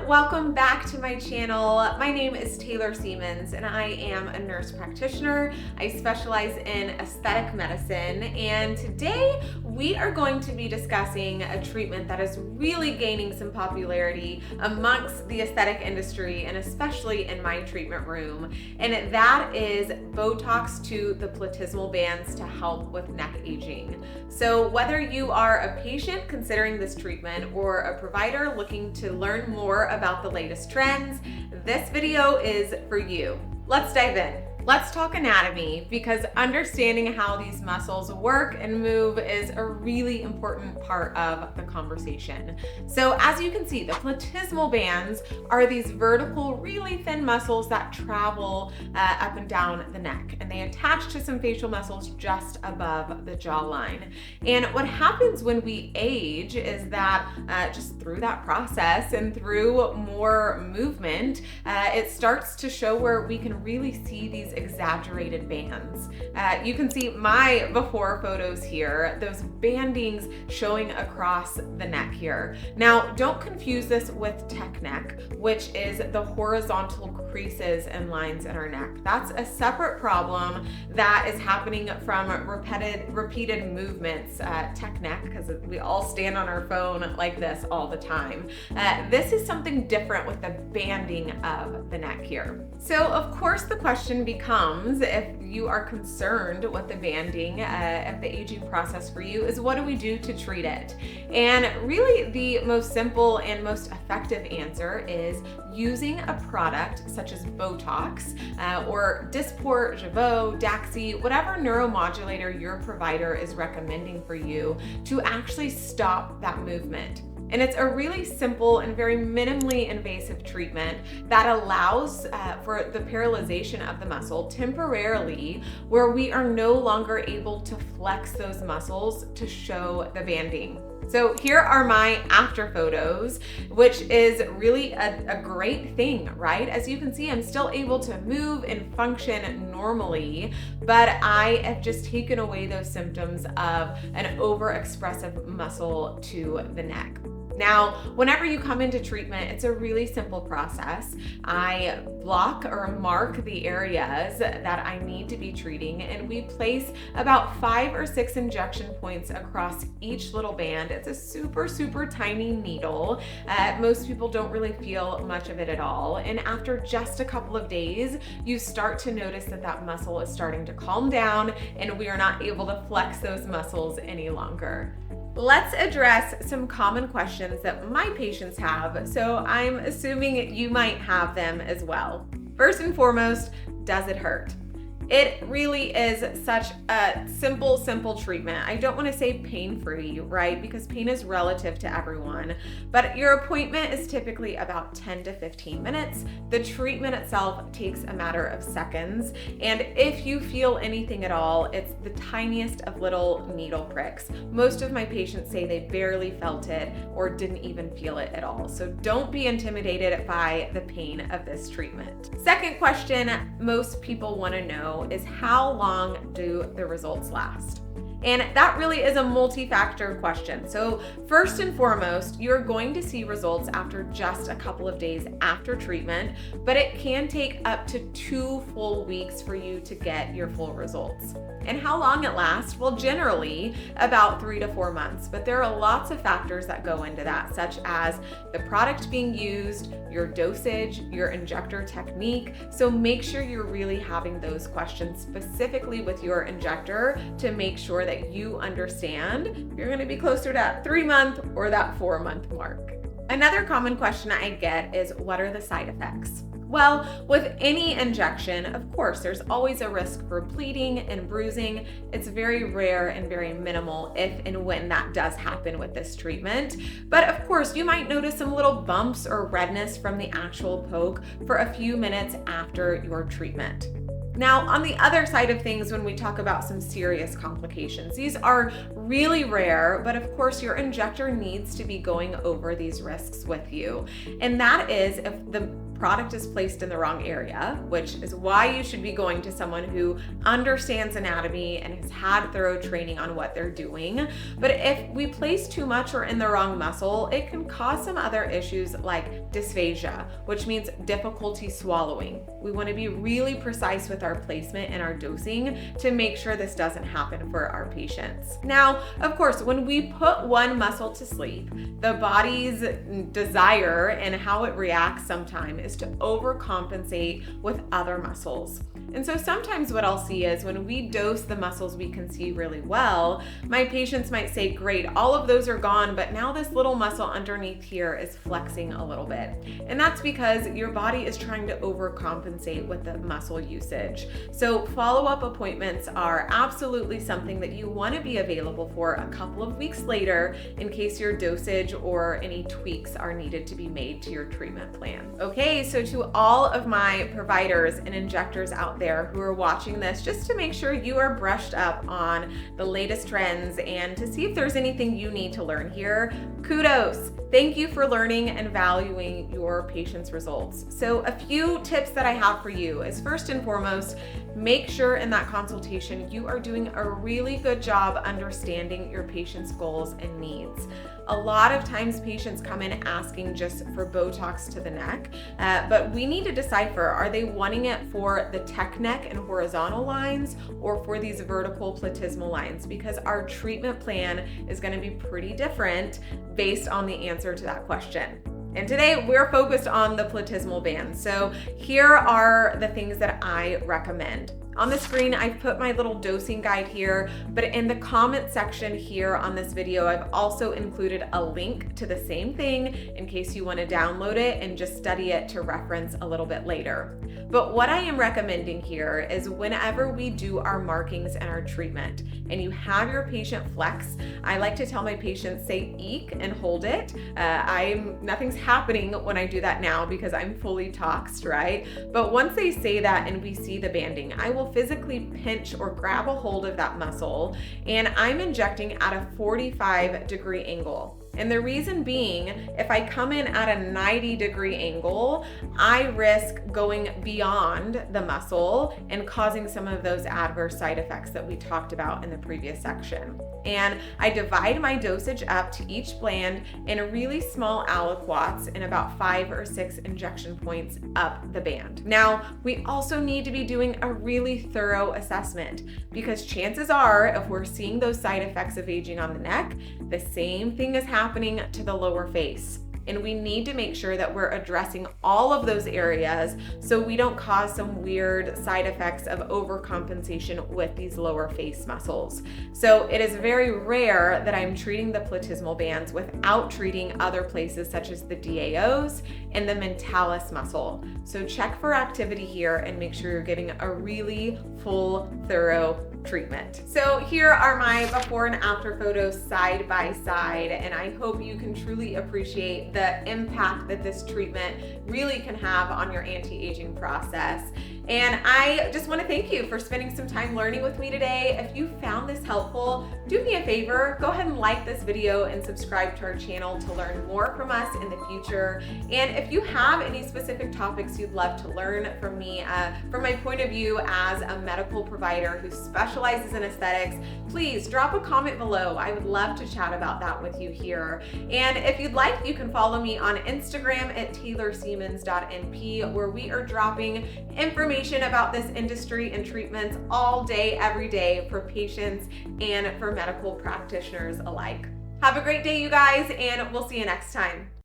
welcome back to my channel. My name is Taylor Siemens and I am a nurse practitioner. I specialize in aesthetic medicine, and today we are going to be discussing a treatment that is really gaining some popularity amongst the aesthetic industry and especially in my treatment room, and that is Botox to the platysmal bands to help with neck aging. So whether you are a patient considering this treatment or a provider looking to learn more about the latest trends, this video is for you. Let's dive in. Let's talk anatomy, because understanding how these muscles work and move is a really important part of the conversation. So as you can see, the platysmal bands are these vertical, really thin muscles that travel up and down the neck, and they attach to some facial muscles just above the jawline. And what happens when we age is that just through that process and through more movement, it starts to show where we can really see these exaggerated bands. You can see my before photos here, those bandings showing across the neck here. Now, don't confuse this with tech neck, which is the horizontal creases and lines in our neck. That's a separate problem that is happening from repeated movements. Tech neck, because we all stand on our phone like this all the time. This is something different with the banding of the neck here. So of course the question becomes, if you are concerned with the banding of the aging process for you, is what do we do to treat it? And really the most simple and most effective answer is using a product such as Botox or Dysport, Jeuveau, Daxi, whatever neuromodulator your provider is recommending for you to actually stop that movement. And it's a really simple and very minimally invasive treatment that allows for the paralyzation of the muscle temporarily, where we are no longer able to flex those muscles to show the banding. So here are my after photos, which is really a great thing, right? As you can see, I'm still able to move and function normally, but I have just taken away those symptoms of an overexpressive muscle to the neck. Now, whenever you come into treatment, it's a really simple process. I block or mark the areas that I need to be treating, and we place about 5 or 6 injection points across each little band. It's a super, super tiny needle. Most people don't really feel much of it at all. And after just a couple of days, you start to notice that that muscle is starting to calm down and we are not able to flex those muscles any longer. Let's address some common questions that my patients have, so I'm assuming you might have them as well. First and foremost, does it hurt? It really is such a simple treatment. I don't want to say pain-free, right? Because pain is relative to everyone, but your appointment is typically about 10 to 15 minutes. The treatment itself takes a matter of seconds, and if you feel anything at all, it's the tiniest of little needle pricks. Most of my patients say they barely felt it or didn't even feel it at all. So don't be intimidated by the pain of this treatment. Second question most people want to know is, how long do the results last? And that really is a multi-factor question. So first and foremost, you're going to see results after just a couple of days after treatment, but it can take up to 2 full weeks for you to get your full results. And how long it lasts? Well, generally about 3 to 4 months, but there are lots of factors that go into that, such as the product being used, your dosage, your injector technique. So make sure you're really having those questions specifically with your injector to make sure that you understand if you're going to be closer to that 3-month or that 4-month mark. Another common question I get is, what are the side effects? Well, with any injection, of course, there's always a risk for bleeding and bruising. It's very rare and very minimal if and when that does happen with this treatment. But of course, you might notice some little bumps or redness from the actual poke for a few minutes after your treatment. Now, on the other side of things, when we talk about some serious complications, these are really rare, but of course your injector needs to be going over these risks with you. And that is if the product is placed in the wrong area, which is why you should be going to someone who understands anatomy and has had thorough training on what they're doing. But if we place too much or in the wrong muscle, it can cause some other issues like dysphagia, which means difficulty swallowing. We want to be really precise with our placement and our dosing to make sure this doesn't happen for our patients. Now, of course, when we put one muscle to sleep, the body's desire and how it reacts sometimes is to overcompensate with other muscles. And so sometimes what I'll see is when we dose the muscles we can see really well, my patients might say, great, all of those are gone, but now this little muscle underneath here is flexing a little bit. And that's because your body is trying to overcompensate with the muscle usage. So follow-up appointments are absolutely something that you want to be available for a couple of weeks later in case your dosage or any tweaks are needed to be made to your treatment plan. Okay, so to all of my providers and injectors out there who are watching this, just to make sure you are brushed up on the latest trends and to see if there's anything you need to learn here, kudos. Thank you for learning and valuing your patients' results. So a few tips that I have for you is, first and foremost, make sure in that consultation you are doing a really good job understanding your patient's goals and needs. A lot of times patients come in asking just for Botox to the neck, but we need to decipher, are they wanting it for the tech neck and horizontal lines or for these vertical platysmal lines? Because our treatment plan is going to be pretty different based on the answer to that question. And today we're focused on the platysmal band. So here are the things that I recommend. On the screen, I've put my little dosing guide here, but in the comment section here on this video, I've also included a link to the same thing in case you want to download it and just study it to reference a little bit later. But what I am recommending here is whenever we do our markings and our treatment and you have your patient flex, I like to tell my patients, say eek and hold it. Nothing's happening when I do that now because I'm fully toxed, right? But once they say that and we see the banding, I will physically pinch or grab a hold of that muscle, and I'm injecting at a 45-degree angle. And the reason being, if I come in at a 90-degree angle, I risk going beyond the muscle and causing some of those adverse side effects that we talked about in the previous section. And I divide my dosage up to each gland in really small aliquots in about 5 or 6 injection points up the band. Now, we also need to be doing a really thorough assessment because chances are, if we're seeing those side effects of aging on the neck, the same thing is happening to the lower face. And we need to make sure that we're addressing all of those areas so we don't cause some weird side effects of overcompensation with these lower face muscles. So it is very rare that I'm treating the platysmal bands without treating other places such as the DAOs and the mentalis muscle. So check for activity here and make sure you're getting a really full, thorough treatment. So here are my before and after photos side by side, and I hope you can truly appreciate the impact that this treatment really can have on your anti-aging process. And I just want to thank you for spending some time learning with me today. If you found this helpful, do me a favor, go ahead and like this video and subscribe to our channel to learn more from us in the future. And if you have any specific topics you'd love to learn from me, from my point of view as a medical provider who specializes in aesthetics, please drop a comment below. I would love to chat about that with you here. And if you'd like, you can follow me on Instagram at taylorsiemens.np, where we are dropping information about this industry and treatments all day, every day for patients and for medical practitioners alike. Have a great day, you guys, and we'll see you next time.